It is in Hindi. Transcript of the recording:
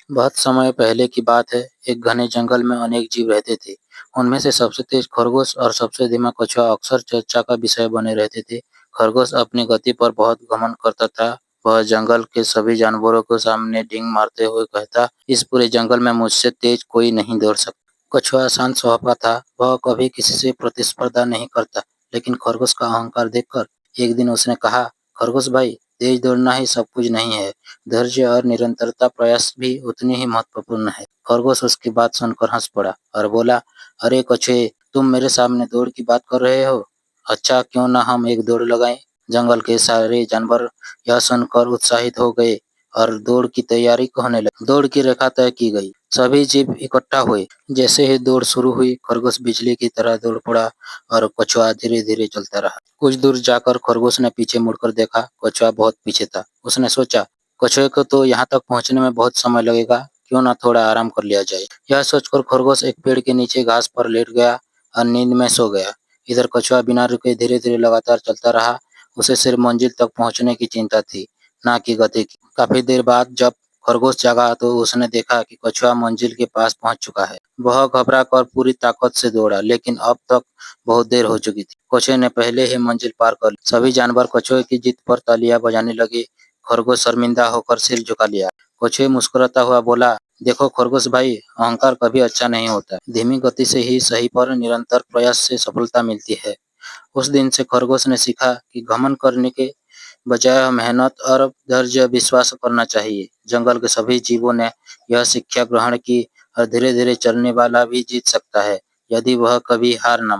बहुत समय पहले की बात है। एक घने जंगल में अनेक जीव रहते थे। उनमें से सबसे तेज खरगोश और सबसे धीमा कछुआ अक्सर चर्चा का विषय बने रहते थे। खरगोश अपनी गति पर बहुत घमंड करता था। वह जंगल के सभी जानवरों को सामने डींग मारते हुए कहता, इस पूरे जंगल में मुझसे तेज कोई नहीं दौड़ सकता। कछुआ शांत स्वभाव का था। वह कभी किसी से प्रतिस्पर्धा नहीं करता। लेकिन खरगोश का अहंकार देखकर एक दिन उसने कहा, खरगोश भाई, तेज दौड़ना ही सब कुछ नहीं है। धैर्य और निरंतरता प्रयास भी उतनी ही महत्वपूर्ण है। खरगोश उसकी बात सुनकर हंस पड़ा और बोला, अरे कछुए, तुम मेरे सामने दौड़ की बात कर रहे हो? अच्छा, क्यों ना हम एक दौड़ लगाएं? जंगल के सारे जानवर यह सुनकर उत्साहित हो गए और दौड़ की तैयारी होने लगी। दौड़ की रेखा तय की गई। सभी जीव इकट्ठा हुए। जैसे ही दौड़ शुरू हुई, खरगोश बिजली की तरह दौड़ पड़ा और कछुआ धीरे धीरे चलता रहा। कुछ दूर जाकर खरगोश ने पीछे मुड़कर देखा। कछुआ बहुत पीछे था। उसने सोचा, कछुए को तो यहाँ तक पहुँचने में बहुत समय लगेगा, क्यों ना थोड़ा आराम कर लिया जाए। यह सोचकर खरगोश एक पेड़ के नीचे घास पर लेट गया और नींद में सो गया। इधर कछुआ बिना रुके धीरे धीरे लगातार चलता रहा। उसे सिर्फ मंजिल तक पहुंचने की चिंता थी, ना कि गति की। काफी देर बाद जब खरगोश जागा तो उसने देखा कि कछुआ मंजिल के पास पहुंच चुका है। वह घबरा कर पूरी ताकत से दौड़ा, लेकिन अब तक बहुत देर हो चुकी थी। कछुए ने पहले ही मंजिल पार कर ली। सभी जानवर कछुए की जीत पर तालियां बजाने लगे। खरगोश शर्मिंदा होकर सिर झुका लिया। कछुए मुस्कुराता हुआ बोला, देखो खरगोश भाई, अहंकार कभी अच्छा नहीं होता। धीमी गति से ही सही पर निरंतर प्रयास से सफलता मिलती है। उस दिन से खरगोश ने सीखा कि घमंड करने के बजाय मेहनत और धैर्य विश्वास करना चाहिए। जंगल के सभी जीवों ने यह शिक्षा ग्रहण की और धीरे धीरे चलने वाला भी जीत सकता है, यदि वह कभी हार न